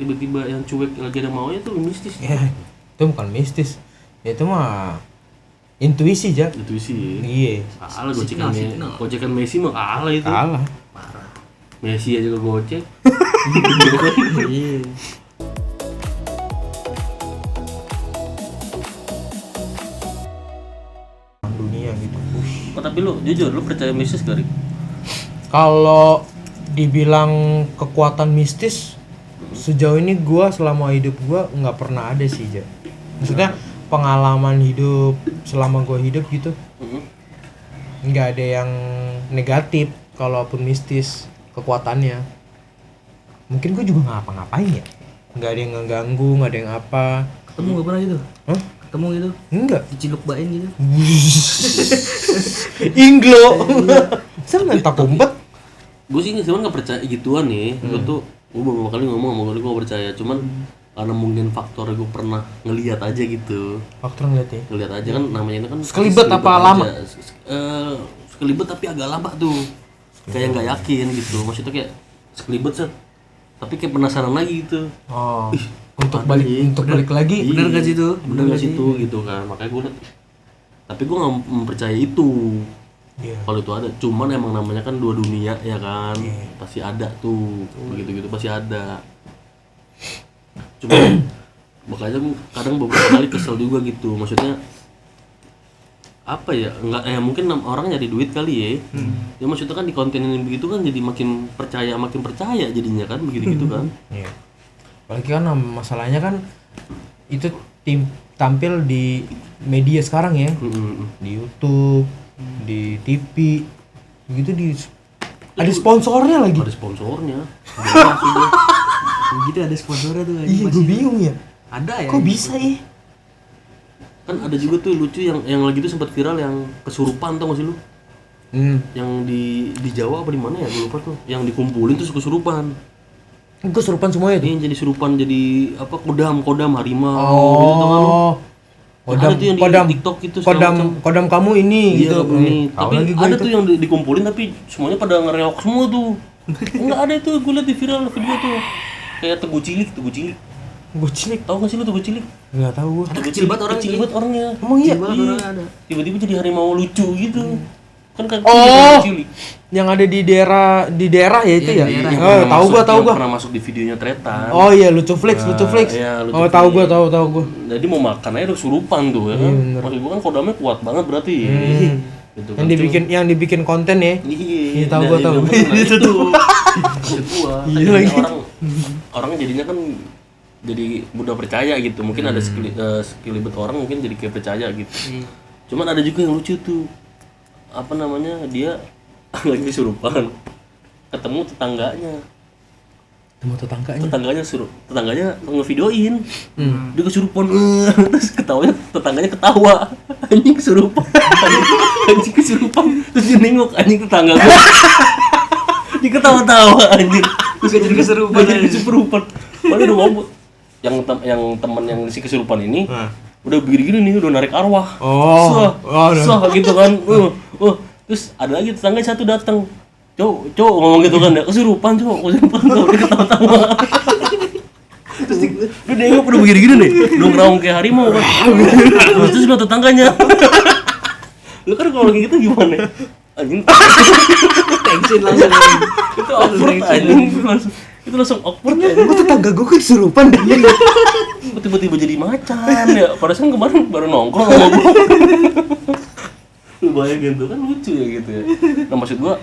tiba-tiba yang cuek lagi ada maunya tuh mistis. Ya, itu bukan mistis. Ya, itu mah intuisi, Jak. Intuisi. Iya. Kalah gocekan Messi mah kalah itu. Kalah. Parah. Messi aja kegocek. Iya. Dunia gitu. Oh, tapi lu jujur lu percaya mistis gak, Rik? Kalau dibilang kekuatan mistis, sejauh ini gua selama hidup gua nggak pernah ada sih, Jak. Maksudnya pengalaman hidup selama gua hidup gitu, nggak ada yang negatif. Kalaupun mistis kekuatannya, mungkin gua juga nggak ngapa-ngapain ya, nggak ada yang ngeganggu, nggak ada yang apa. Ketemu gak pernah gitu? Hah? Ketemu gitu? Enggak. Diciluk bain gitu? Inglo. Sama tak umpet. Gue sih sebenarnya nggak percaya gituan nih. Gue beberapa kali ngomong sama gue percaya, cuman karena mungkin faktor gue pernah ngelihat aja gitu. Faktor ngeliat ya. Ngelihat aja kan namanya itu kan Sekelibet apa aja. lama? Sekelibet tapi agak lama tuh. Kayak nggak yakin gitu. Maksudnya kayak sekelibet set. Tapi kayak penasaran lagi gitu. Oh. Untuk balik lagi. Bener gak sih itu? Bener gak sih itu gitu kan. Makanya gue tapi gue nggak mempercaya itu. Iya. Kalau itu ada, cuman emang namanya kan dua dunia ya kan, pasti ada tuh, begitu-gitu pasti ada. Cuma makanya kadang beberapa kali kesel juga gitu, maksudnya apa ya, nggak mungkin orang nyari duit kali ya. Ya maksudnya kan di kontenin begitu kan jadi makin percaya jadinya kan, begitu-gitu kan. Iya. Apalagi kan masalahnya kan itu tampil di media sekarang ya, di YouTube, di TV, gitu ada sponsornya lagi. Ada sponsornya. Gitu ada sponsornya tuh. Iya, gue bingung ya. Ada ya? Kok bisa ya? Kan ada juga tuh lucu yang lagi tuh sempat viral yang kesurupan, tau gak sih lu? Yang di Jawa apa di mana ya, gue lupa tuh. Yang dikumpulin terus kesurupan. Kesurupan semuanya tuh. Iya, jadi surupan, jadi apa, kodam harimau gitu, tau gak lu? Ada tuh yang di TikTok gitu kodam kamu ini iya, gitu. Ini. Tapi ada tuh yang dikumpulin tapi semuanya pada ngereok semua tuh. Enggak ada itu, gue liat di viral video tuh. Kayak Teguh Cilik. Bocilik. Tahu enggak sih lu Teguh Cilik? Enggak tahu gua. Ada kecil banget orangnya. Kecil banget orangnya. Emang iya? Orangnya ada. Tiba-tiba jadi harimau lucu gitu. Kan Oh, Cilik. yang ada di daerah ya itu ya. Daerah. Oh, tahu gua. Pernah masuk di videonya Tretan. Oh iya, lucu flix. Iya, Oh, tahu gua. Jadi mau makan aja udah surupan tuh ya kan. Maksud gua kan kodamnya kuat banget berarti. Gitu kan. Yang dibikin konten ya. Iya, tahu gua. Itu tuh. Maksud gua, kan jadinya orang jadinya kan jadi mudah percaya gitu. Mungkin ada sekelibet orang mungkin jadi kayak percaya gitu. Cuman ada juga yang lucu tuh. Apa namanya, dia lagi kesurupan. Ketemu tetangganya ngevideoin. Dia kesurupan, terus tetangganya ketawa. Anjing kesurupan. Anjing kesurupan. Terus dia nengok, anjing tetangga gua. Dia ketawa-tawa anjir. Terus jadi kesurupan. Padahal udah ngomong. Yang teman yang si kesurupan ini udah begini nih, udah narik arwah. Sah gitu kan. Terus ada lagi tetangga satu datang. Cowok ngomong gitu kan, ya kesurupan cowok dia ketawa-tawa. Terus dia nengok udah begini nih, udah ngeraung kayak harimau kan. Terus lo tetangganya. Lu kan kalau lagi gitu gimana? Anjing. Tension langsung. Itu awkward anjing. Itu langsung awkward ya. Kok tetangga gua kesurupan dah. Tiba-tiba jadi macan ya. Padahal kan kemarin baru nongkrong sama gua. Lu bayangin tuh kan lucu ya gitu ya. Nah maksud gua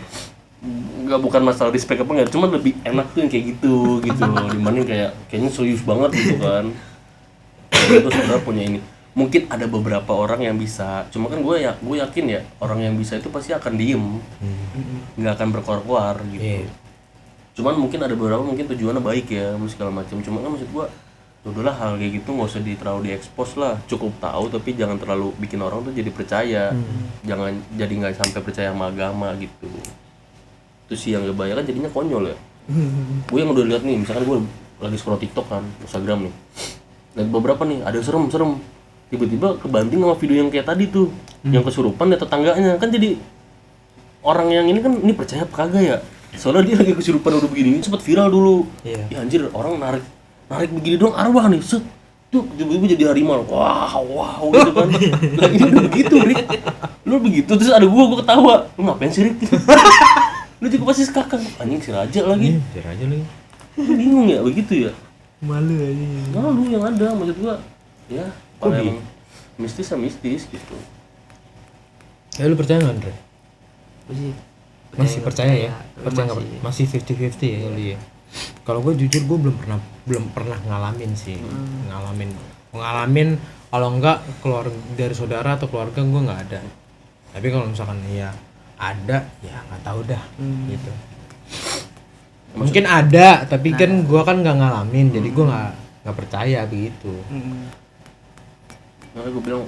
nggak, bukan masalah respect apa nggak, cuma lebih enak tuh yang kayak gitu dibanding kayaknya serius banget gitu kan. Itu sebenarnya punya ini. Mungkin ada beberapa orang yang bisa, cuma kan gue yakin ya orang yang bisa itu pasti akan diem, nggak akan berkoar-koar gitu. Cuman mungkin ada beberapa mungkin tujuannya baik ya, segala macam. Cuma kan maksud gue, udahlah hal kayak gitu nggak usah terlalu diekspos lah. Cukup tahu tapi jangan terlalu bikin orang tuh jadi percaya. Jangan jadi nggak sampai percaya sama agama gitu. Itu sih yang gak kan jadinya konyol ya. Gue yang udah lihat nih, misalkan gue lagi scroll TikTok kan, Instagram nih. Dan beberapa nih ada yang serem. Tiba-tiba kebanting sama video yang kayak tadi tuh, yang kesurupan ya tetangganya. Kan jadi orang yang ini kan ini percaya apa kagak ya? Soalnya dia lagi kesurupan udah begini, sempat viral dulu. Ya anjir, orang narik begini dong arwah nih, set tuh tiba-tiba jadi harimau, wow gitu kan. Nah ini udah begitu Rick, lu begitu terus ada gua ketawa, lu ngapain sih Rick? Lu juga pasti sekakak, anjing si Raja lagi, Iya, aja lagi. lu bingung ya begitu ya. Malu aja. Nah lu yang ada maksud gua, ya Kok kalau emang mistis ya mistis gitu. Ya lu percaya nggak Andre? Masih nggak percaya ya? Percaya nggak? masih. Masih 50-50 ya lu ya? Kalau gue jujur gue belum pernah ngalamin sih. Ngalamin kalau enggak keluarga dari saudara atau keluarga gue nggak ada. Tapi kalau misalkan ya ada, ya nggak tahu dah gitu. Mungkin ada, tapi kan gue kan nggak ngalamin, jadi gue nggak percaya begitu. Makanya gue bilang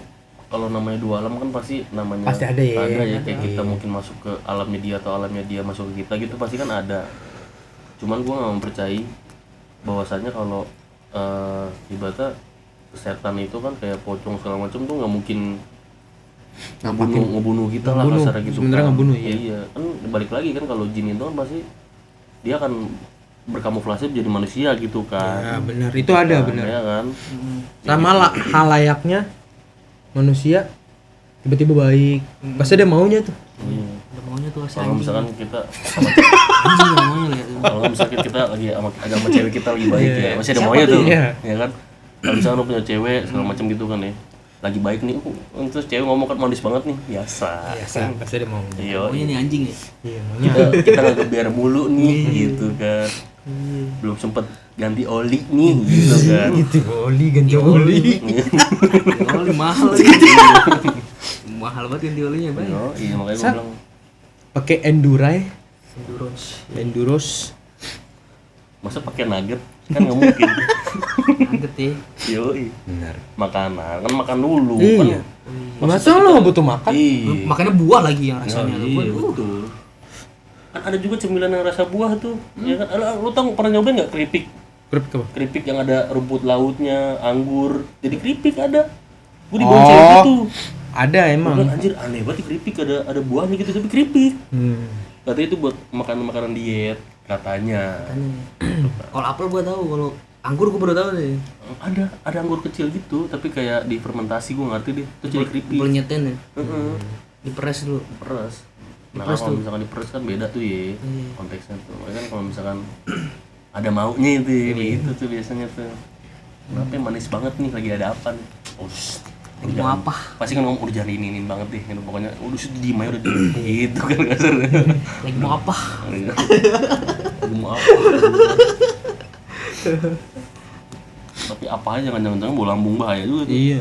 kalau namanya dua alam kan pasti namanya Pasti ada ya. kayak kita mungkin masuk ke alamnya dia atau alamnya dia masuk ke kita gitu pasti kan ada. Cuman gue nggak mempercayai bahwasannya kalau ibaratnya setan itu kan kayak pocong segala macam tuh nggak mungkin ngebunuh kita lah Ngebunuh, kasar gitu sebenarnya kan. ngebunuh, iya. Iya kan balik lagi kan kalau jin itu kan pasti dia akan berkamuflase jadi manusia gitu kan. Ya benar, itu ada benar. Ya kan. Sama halayaknya manusia tiba-tiba baik, pasti ada maunya tuh. Iya. Udah maunya tuh asal Kalau misalkan kita anjing udah maunya lihat. kalau misalkan kita lagi sama cewek kita lagi baik ya masih ada Siapa maunya tuh? tuh Iya. ya kan. Kalau misalkan lu punya cewek segala macam gitu kan ya lagi baik nih terus cewek ngomong kan manis banget nih biasa Pasti ada maunya. iya Maunya nih anjing ya. Iya, maunya. kita nggak geber mulu nih gitu kan belum sempet ganti oli nih gitu kan Gitu, oli ganti oli. Oli mahal lagi. Mahal banget ganti olinya, Bang. Iya makanya gue Sat. bilang Pakai Endurai, Endurance. masa pakai nugget kan nggak mungkin. Nugget ya. Yoi benar. makanan kan makan dulu Iya. kan Masa lo nggak butuh makan? iya Makannya buah lagi yang rasanya. iya betul kan ada juga cemilan yang rasa buah tuh ya kan lu tau pernah nyobain nggak keripik Keripik apa? keripik yang ada rumput lautnya anggur jadi keripik ada gue dibonceng gitu Ada gue emang. bilang anjir aneh banget di keripik ada buahnya gitu tapi keripik Hmm. katanya itu buat makanan diet katanya Kalau apel gua tahu, kalau anggur gua baru tahu deh. ada anggur kecil gitu tapi kayak difermentasi gue ngerti deh terus jadi keripik Belnyetin ya. Heeh. Diperes dulu. Peres. Nah Diperes kalau tuh. misalkan diperes kan beda tuh ya Iya. konteksnya tuh. Makanya kan kalau misalkan ada maunya itu ya, gitu tuh biasanya tuh. Kenapa manis banget nih lagi ada apa nih? Oh, Lagi mau apa? Pasti kan ngomong udah jangan ini banget deh, gitu. Pokoknya udah sudah diem aja udah diem. Gitu kan kasarnya. Lagi mau apa? Lagi mau apa? Tapi apa aja jangan-jangan bawa lambung bahaya juga tuh. Iya.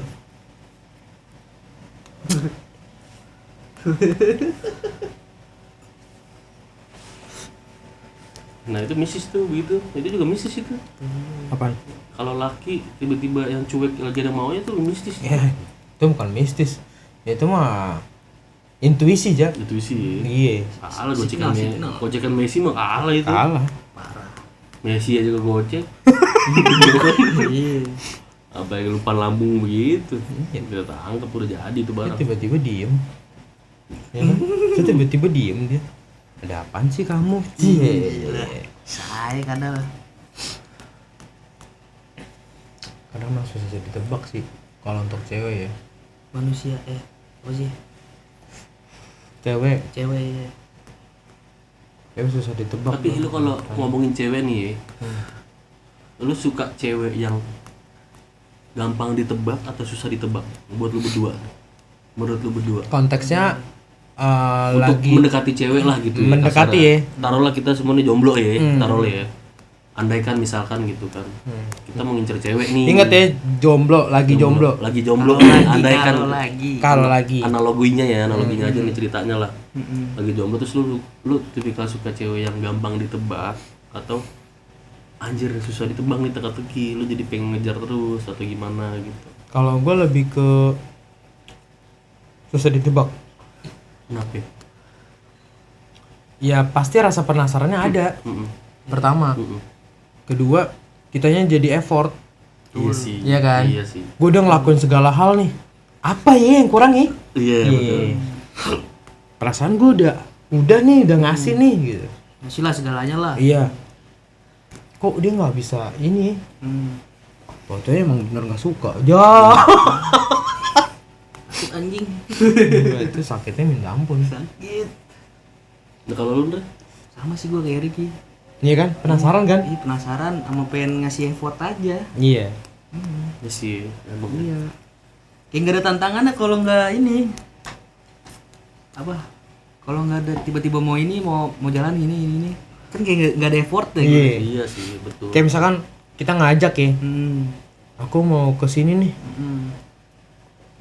Nah itu mistis tuh begitu, itu juga mistis itu. Apaan? Kalau laki tiba-tiba yang cuek lagi ada maunya tuh mistis. Ya, itu bukan mistis. Ya, itu mah intuisi aja. Itu sih. Iya. Kalah Signal. gocekan Messi mah kalah itu. Kalah. Messi aja kegocek. Iya. Apa yang lupa lambung begitu. Udah tangkap udah jadi tuh Dia barang. tiba-tiba diem. Ya kan? Dia tiba-tiba diem dia. Ada apaan sih kamu? Iya. Saya kadang Kadang memang susah ditebak sih kalau untuk cewek ya. manusia apa sih? Cewek susah ditebak. Tapi lu kalau ngomongin cewek nih ya, lu suka cewek yang gampang ditebak atau susah ditebak? Buat lu berdua. Menurut lu berdua. Konteksnya Untuk lagi mendekati cewek lah gitu. mendekati kasarnya. ya. Taruhlah kita semua nih jomblo ya, taruhlah ya. Andaikan misalkan gitu kan, kita mau ngincer cewek nih. Ingat ya, jomblo, lagi jomblo. Lagi jomblo. Andaikan Kalau lagi. analoginya ya, analoginya aja nih ceritanya lah. Lagi jomblo terus lu tipikal suka cewek yang gampang ditebak atau anjir susah ditebak nih teka-teki, lu jadi pengen ngejar terus atau gimana gitu. Kalau gue lebih ke susah ditebak. Kenapa? Ya pasti rasa penasarannya ada. Pertama, Mm-mm. kedua kitanya jadi effort. Iya sih. Iya kan? Iya sih. Gue udah ngelakuin segala hal nih. Apa ya yang kurang ya? Iya betul. Perasaan gue udah nih, udah ngasih nih gitu. Masih lah segalanya lah. Iya. kok dia nggak bisa ini. Fotonya emang bener nggak suka. Sakit anjing. Itu sakitnya minta ampun. Sakit. Nah kalau lu Ndre? Sama sih gua kayak Ricky. Iya kan, penasaran kan? Iya penasaran sama pengen ngasih effort aja. Iya. Ya sih, emang. Iya. Kayak nggak ada tantangannya kalau nggak ini. Apa? Kalau nggak ada tiba-tiba mau ini mau jalan ini. Kan kayak nggak ada effort ya gitu. Iya. Iya sih, betul. Kayak misalkan kita ngajak ya, Hmm. aku mau ke sini nih, Hmm.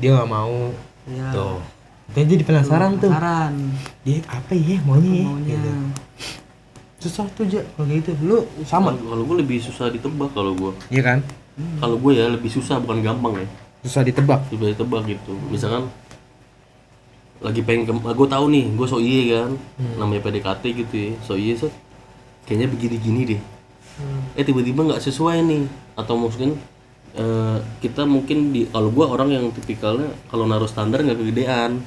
dia nggak mau. Iya. Tuh. Dia jadi penasaran tuh. Penasaran. Dia apa ya maunya? Ya? Maunya. Gitu. Susah tuh aja kalau gitu. Lu sama? Kalau gue lebih susah ditebak kalau gue. Iya kan? Kalau gue ya lebih susah, bukan gampang ya. Susah ditebak. Lebih ditebak gitu. Misalkan lagi pengen gue tahu nih, gue so iye kan, namanya PDKT gitu ya, so iye set, kayaknya begini-gini deh. Tiba-tiba nggak sesuai nih, atau mungkin kita mungkin kalau gue orang yang tipikalnya kalau naruh standar nggak kegedean.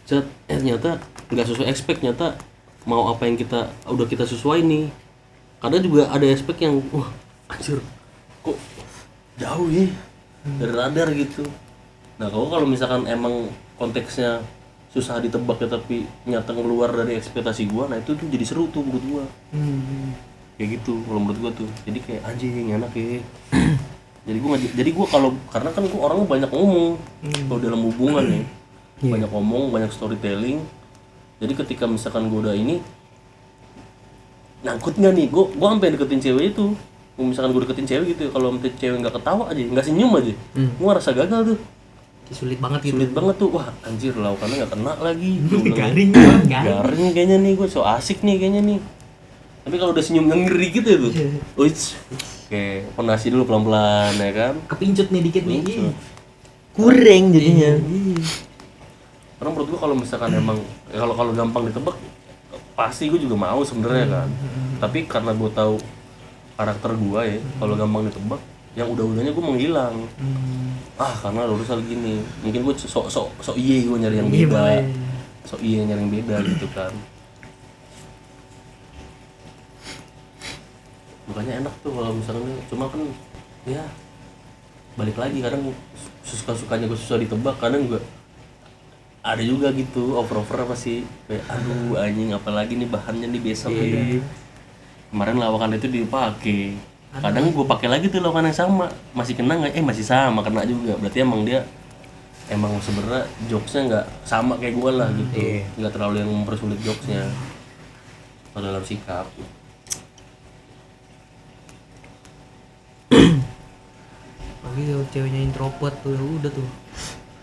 Set, ternyata nggak sesuai expect, nyata mau apa yang kita udah kita sesuai nih. Kadang juga ada expect yang wah anjir kok jauh ya dari radar gitu. Nah kalau misalkan emang konteksnya susah ditebak ya tapi nyata keluar dari ekspektasi gua, nah itu tuh jadi seru tuh menurut gua. Kayak gitu kalau menurut gua tuh. Jadi kayak anjing enak ya. jadi gua kalau karena kan gua orangnya banyak ngomong kalau dalam hubungan nih. Banyak ngomong, banyak storytelling. Jadi ketika misalkan gue udah ini nyangkut nggak nih, gue sampai deketin cewek itu. Misalkan gue deketin cewek gitu, kalau cewek nggak ketawa aja, nggak senyum aja, gue rasa gagal tuh. Sulit banget gitu. Sulit banget tuh, wah anjir lawakannya nggak kena lagi. Garing. Garing kayaknya nih, gue so asik nih kayaknya nih. Tapi kalau udah senyum ngeri gitu ya tuh, wih, oke, ponasi dulu pelan-pelan ya kan. Kepincut nih dikit nih. Pincut. Kurang jadinya. Karena menurut gua kalau misalkan emang kalau gampang ditebak pasti gue juga mau sebenarnya kan. Tapi karena gue tahu karakter gua ya, kalau gampang ditebak yang udah-udahnya gue menghilang. Karena lurus hal gini. Mungkin gue sok iye gue nyari yang beda. Sok iye nyari yang beda gitu kan. Makanya enak tuh kalau misalkan cuma kan ya balik lagi kadang suka-sukanya gue susah ditebak, kadang juga ada juga gitu over apa sih kayak aduh anjing apalagi nih bahannya nih besok nih. Kemarin lawakan itu dipakai, kadang gue pakai lagi tuh lawakan yang sama masih kena nggak, masih sama kena juga, berarti emang dia emang sebenarnya jokesnya nggak sama kayak gue lah gitu. Nggak terlalu yang mempersulit jokesnya kalau dalam sikap. Lagi kalau ceweknya introvert tuh ya udah tuh.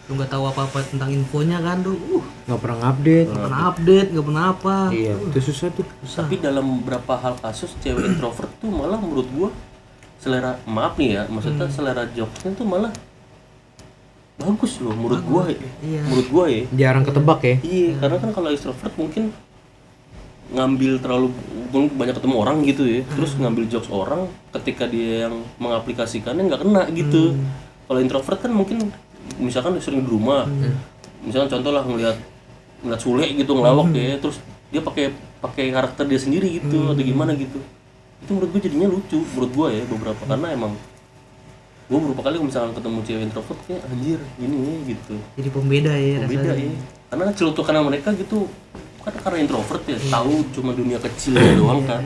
Lu nggak tahu apa-apa tentang infonya kan tuh. Nggak pernah update. Nggak pernah update, nggak pernah apa. Iya, itu susah tuh. Tapi dalam beberapa hal kasus cewek introvert tuh malah menurut gua selera, maaf nih ya, maksudnya selera jokesnya tuh malah bagus loh menurut gua. Iya. Menurut gua ya. Jarang ketebak ya. Iya, karena kan kalau extrovert mungkin ngambil terlalu banyak ketemu orang gitu ya, terus ngambil jokes orang ketika dia yang mengaplikasikannya nggak kena gitu. Kalau introvert kan mungkin misalkan sering di rumah, misalkan contoh lah ngeliat Sule gitu ngelawak ya, terus dia pakai karakter dia sendiri gitu atau gimana gitu. Itu menurut gue jadinya lucu menurut gue ya beberapa, karena emang gue beberapa kali misalkan ketemu cewek introvert kayak anjir gini nih gitu. Jadi pembeda ya Beda rasanya. ya, karena celutukan mereka gitu kan karena introvert ya, tahu cuma dunia kecilnya doang kan.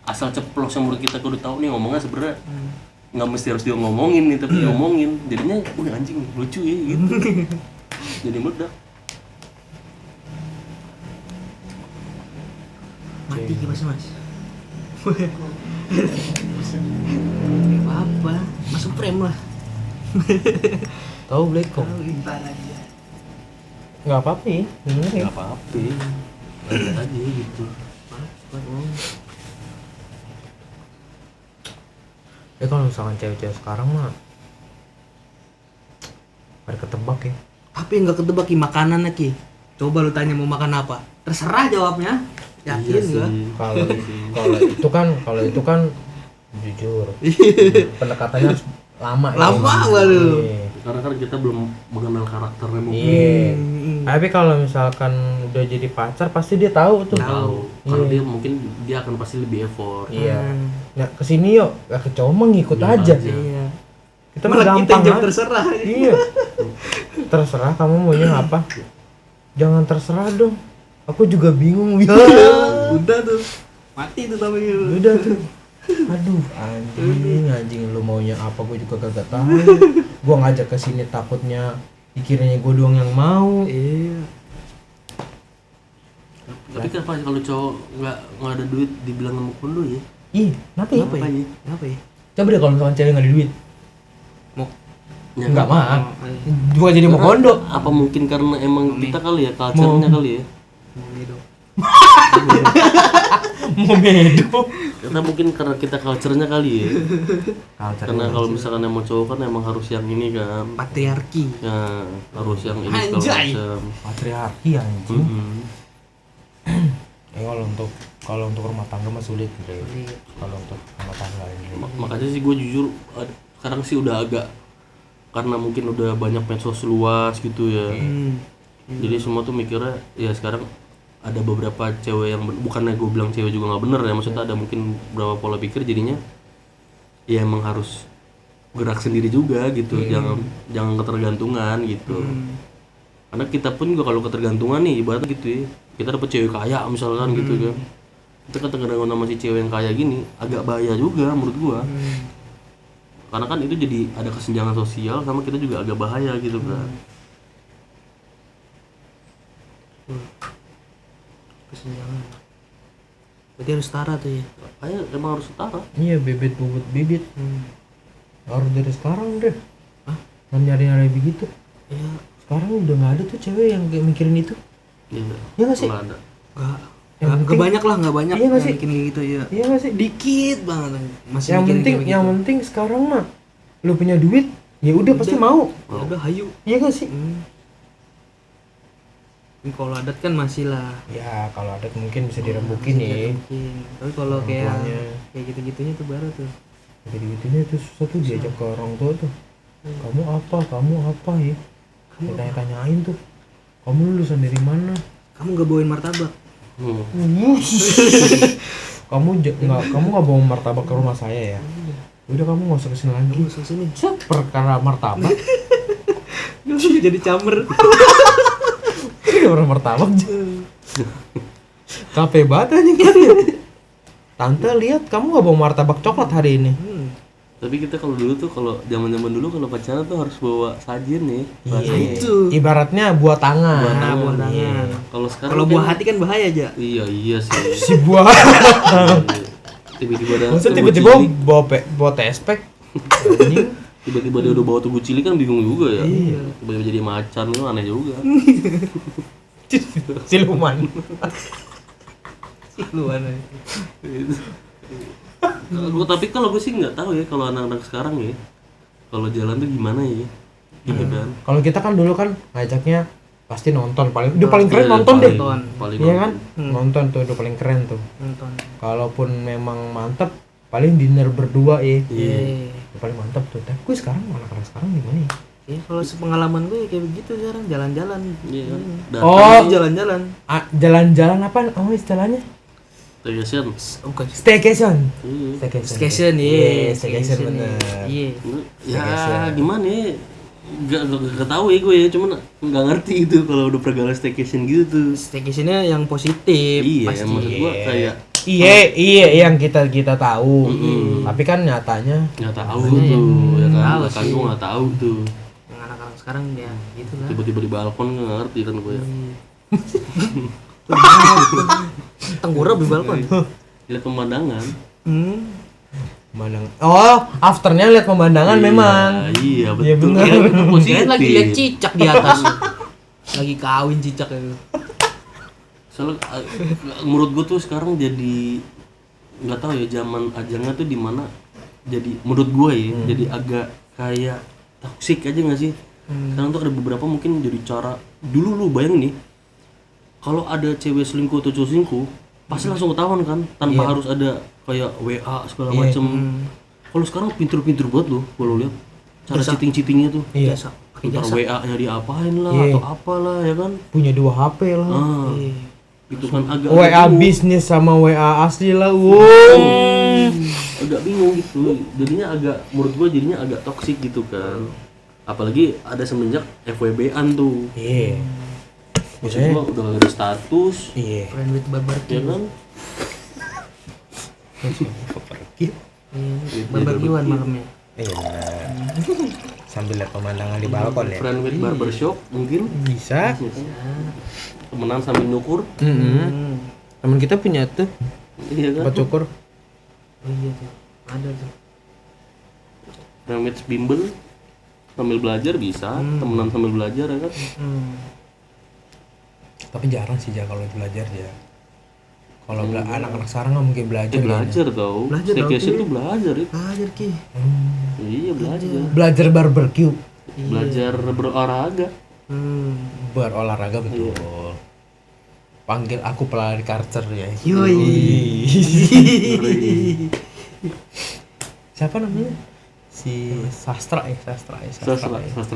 Asal ceplos yang menurut kita udah tahu nih ngomongnya sebenarnya nggak mesti harus dia ngomongin nih, tapi ngomongin jadinya anjing lucu ya gitu. Jadi meledak. Mati kipas mas. Apa? Masuk frame lah. Tahu Black kok. Nggak apa-apa ya, bener ya. Nggak apa-apa, lihat aja gitu. Ya kalau misalkan cewek-cewek sekarang mah pada ketebak ya. Apa yang nggak ketebak Ki, makanannya Ki? Coba lu tanya mau makan apa? Terserah jawabnya. Yakin gua? Kalau itu kan jujur. Pendekatannya harus lama ya. Lama waduh. Iya. Karena kan kita belum mengenal karakternya mungkin. Iya. Tapi kalau misalkan udah jadi pacar pasti dia tahu tuh. Tahu. Karena dia mungkin dia akan pasti lebih effort. Iya. Nah kesini yuk, ya ke cowok mah ngikut aja. Iya. Kita mah Malah kita gampang yang jawab aja. terserah. Iya. Terserah kamu maunya apa. Jangan terserah dong. Aku juga bingung. Ya. Udah tuh. Mati tuh tapi gitu. Udah tuh. Aduh, anjing lu maunya apa gue juga kagak tahu. Gua ngajak ke sini takutnya dikiranya gue doang yang mau. Iya. Tapi kenapa kalau cowok nggak ada duit dibilang nggak mau kondo ya? Ih, kenapa ya? Apa ya? Apa ya? Coba deh kalau misalkan cewek nggak ada duit. Mau Ya, Enggak kan? mah. Gua jadi mau kondo. Apa mungkin karena emang kita kali ya culture-nya kali ya? mau gitu. Mau medo. Karena mungkin karena kita culture-nya kali ya. Karena Culture. kalau misalkan emang cowok kan emang harus yang ini kan. Patriarki. Ya, harus yang ini segala Anjay. macam. Patriarki anjing. Mm-mm. Kalau untuk rumah tangga mah sulit gitu. Kalau untuk rumah tangga ini. Makanya sih gue jujur sekarang sih udah agak karena mungkin udah banyak medsos luas gitu ya. Jadi semua tuh mikirnya ya sekarang ada beberapa cewek yang bukannya gue bilang cewek juga nggak bener ya, maksudnya ada mungkin beberapa pola pikir jadinya ya emang harus gerak sendiri juga gitu, jangan ketergantungan gitu. Karena kita pun juga kalau ketergantungan nih ibaratnya gitu ya, kita dapet cewek kaya misalkan gitu kan, kita ketergantungan sama si cewek yang kaya gini agak bahaya juga menurut gua. Karena kan itu jadi ada kesenjangan sosial sama kita juga agak bahaya gitu kan. Kesenjangan. Berarti harus setara tuh ya. Kayak emang harus setara. Iya, bibit bubut bibit. Harus dari sekarang deh. Kan nyari-nyari begitu. Iya. Sekarang udah nggak ada tuh cewek yang kayak mikirin itu. Iya. Iya nggak sih? Nggak ada. Nggak banyak lah, nggak banyak Iya nggak yang sih? bikin kayak gitu ya. Iya nggak sih? Dikit banget masih Yang mikirin penting, kayak yang begitu. penting sekarang mah lu punya duit, ya udah pasti mau. Ya udah hayu. Iya nggak sih? Ini kalau adat kan masih lah. Ya kalau ada mungkin bisa dirembukin ya. Mungkin. Tapi kalau Orang kayak tuanya. kayak gitu-gitunya tuh baru tuh. Jadi gitunya tuh susah tuh diajak ke orang tua tuh. Kamu apa ya? Tanya-tanyain tuh. Kamu lulusan dari mana? Kamu nggak bawain martabak. Kamu nggak bawa martabak ke rumah saya ya? Udah kamu nggak usah kesini lagi. Masuk sini. Perkara martabak, Jadi camer. orang martabak. Kafe banget anjing. Tante lihat kamu nggak bawa martabak coklat hari ini. Tapi kita kalau dulu tuh kalau zaman-zaman dulu kalau pacaran tuh harus bawa sajen nih. Itu. Ibaratnya buah tangan. Buah tangan. Kalau sekarang Kalau kan- buah hati kan bahaya aja. Iya sih. Si buah. Tiba-tiba ada Masa tugu tiba-tiba cilik, bawa tespek. Anjing. tiba-tiba dia udah bawa tugu cilik kan bingung juga ya. Iya. Tiba-tiba jadi macan itu aneh juga. Siluman. Luan. Tapi kalau gue sih nggak tahu ya kalau anak-anak sekarang ya. Kalau jalan tuh gimana ya? Gitu kan. Kalau kita kan dulu kan ngajaknya pasti nonton paling keren Iya, nonton deh. paling Iya kan? nonton. Nonton tuh udah paling keren tuh. Nonton. Kalaupun memang mantep paling dinner berdua ya. Iya. Paling mantep tuh. Tapi gue sekarang anak-anak sekarang gimana ya? Ya kalau sepengalaman gue kayak begitu sekarang jalan-jalan. Iya. Oh. Jalan-jalan. Jalan-jalan apa? Oh istilahnya? Staycation. Bukan. Staycation. Iya. Staycation, iya. Staycation bener. Iya. Ya gimana ya? Gak tahu ya gue ya, cuman nggak ngerti itu kalau udah pergaulan staycation gitu tuh. Staycationnya yang positif. Iya, pasti. maksud gua kayak Iya yang kita tahu. Tapi kan nyatanya nggak tahu tuh, ya kan? Tahu Kan sih. gue nggak tahu tuh. Yang anak-anak sekarang ya gitu lah. Tiba-tiba di balkon nggak ngerti kan gue ya. Tenggurap di balkon. Lihat pemandangan. Pemandangan. Oh, afternya lihat pemandangan memang. Iya Iya, betul. bener. Kan itu positif. Kirain lagi lihat cicak di atas. Lagi kawin cicak itu. Soalnya menurut gue tuh sekarang jadi nggak tahu ya zaman ajangnya tuh di mana jadi menurut gue ya jadi agak kayak toksik aja nggak sih. Sekarang tuh ada beberapa mungkin jadi cara dulu lu bayang nih kalau ada cewek selingkuh atau cowok selingkuh pasti langsung ketahuan kan tanpa harus ada kayak WA segala macem. Kalau sekarang pinter-pinter buat lo kalau lihat cara Jasa. cheating-cheatingnya tuh. Iya. Jasa, pakai Entar jasa. WA-nya diapain lah Iya. atau apalah ya kan. Punya 2 HP lah. Ah, Iya. itu kan agak WA bingung. bisnis sama WA asli lah. Wow. Agak bingung gitu. Jadinya agak menurut gua jadinya agak toksik gitu kan. Apalagi ada semenjak FWB-an tuh. Iya. Maksud gua udah gak ada status, Iya. Friend with ya barbecue. kan? Pergi. Iya. Barbekyuan malamnya. Iya. Sambil lihat pemandangan di balkon ya. Friend with barbershop mungkin. Bisa. Ya kan? Temenan sambil nyukur. Temen kita punya tuh Iya kan? tempat cukur. Oh iya tuh. Ada tuh. Friend with bimbel sambil belajar bisa, temenan sambil belajar ya kan? Tapi jarang sih kalau belajar ya. Kalau anak-anak sekarang nggak mungkin belajar. Belajar tau. Belajar tau, Staycation Ki. tuh belajar ya. Belajar Ki. Iya belajar. Belajar barbecue. Belajar berolahraga. Berolahraga betul. Panggil aku pelari karcer ya. Yoi. Siapa namanya? Si Sastra. Sastra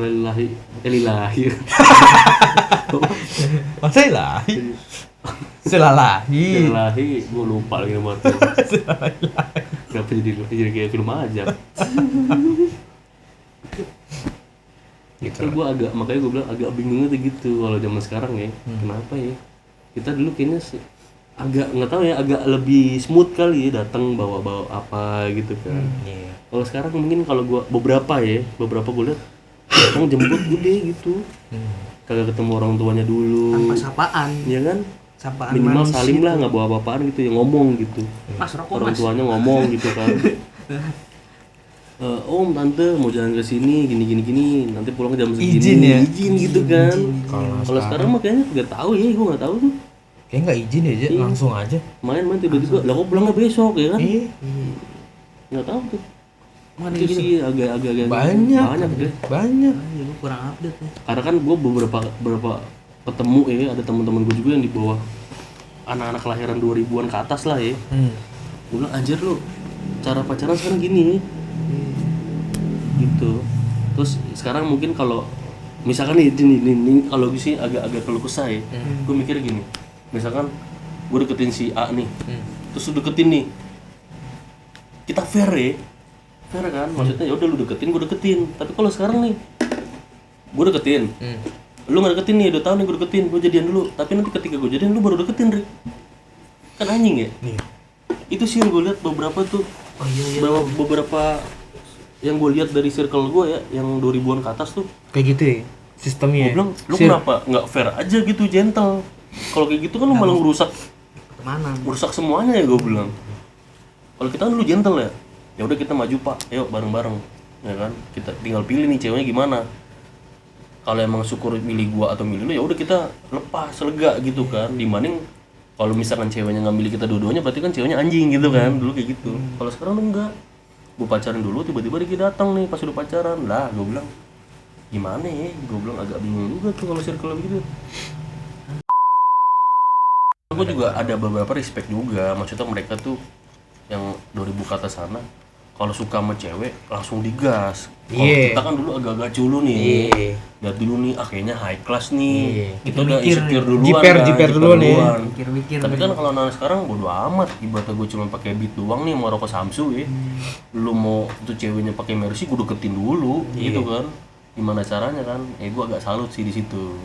lillahi. Lillahi. Masa ilahi? Selalahi. Lillahi, gue lupa lagi nama artinya. Kenapa jadi kayak film aja? Gitu. Gue agak, makanya gue bilang agak bingungnya tuh gitu kalau zaman sekarang ya. Kenapa ya? Kita dulu kayaknya agak nggak tahu ya, agak lebih smooth kali ya, datang bawa apa gitu kan. Iya. Kalau sekarang mungkin kalau gue beberapa gue lihat datang jemput gede gitu, kagak ketemu orang tuanya dulu, Tanpa sapaan. ya kan? Sapaan Minimal manis salim gitu. lah, nggak bawa apa-apaan gitu, ya ngomong gitu. Mas rokok Orang mas. tuanya ngomong gitu kan. Om tante mau jalan ke sini gini, nanti pulang jam segini. Izin ya? Izin gitu kan. Kalau Kalau sekarang mah kayaknya nggak tahu ya, gue nggak tahu tuh. kayak nggak izin aja, langsung aja. Main tiba-tiba, lah kok pulangnya besok ya kan? Iya. Nggak tahu tuh. Mana Itu gitu. sih agak Banyak deh. Banyak. Ya gue kurang update nih. Karena kan gue beberapa ketemu ya, ada teman-teman gue juga yang di bawah anak-anak kelahiran 2000-an ke atas lah ya. Gue bilang anjir lu, cara pacaran sekarang gini gitu. Terus sekarang mungkin kalau misalkan ini kalau gue sih agak keluh kesah ya. Gue mikir gini, misalkan gue deketin si A nih, terus lu deketin nih, kita fair ya, fair kan? Maksudnya ya udah lu deketin, gue deketin. Tapi kalau sekarang nih, gue deketin, lu nggak deketin nih, udah tahu nih gue deketin, gue jadian dulu. Tapi nanti ketika gue jadian, lu baru deketin, Rik. Kan anjing ya? Nih. Itu sih yang gue lihat beberapa tuh, Oh iya. beberapa yang gue lihat dari circle gue ya, yang 2000-an ke atas tuh. Kayak gitu ya sistemnya. Gue bilang, lu kenapa nggak fair aja gitu, gentle? Kalau kayak gitu kan lu malah merusak semuanya ya, gue bilang. Kalau kita kan lu gentle ya, ya udah kita maju pak, ayo bareng-bareng, ya kan? Kita tinggal pilih nih ceweknya gimana. Kalau emang syukur milih gua atau milih lu, ya udah kita lepas, lega gitu kan. Dibanding kalau misalkan ceweknya nggak milih kita dua-duanya, berarti kan ceweknya anjing gitu kan. Dulu kayak gitu. Kalau sekarang tuh enggak. Gua pacaran dulu, tiba-tiba dia datang nih pas udah pacaran. Lah, gua bilang gimana ya? Gua bilang agak bingung juga tuh kalau circle begitu. Gue juga ada beberapa respect juga, maksudnya mereka tuh yang 2000 ke atas sana kalau suka sama cewek langsung digas. Kalau kita kan dulu agak-agak culu nih, lihat dulu nih, kayaknya high class nih, kita udah insecure duluan, jiper duluan ya. Mikir-mikir. Tapi kan kalau anak sekarang bodo amat, ibaratnya gue cuma pakai beat doang nih, mau rokok Samsu ya, lu mau tuh ceweknya pakai Mercy, gue deketin dulu, gitu kan, gimana caranya kan? Gue agak salut sih di situ.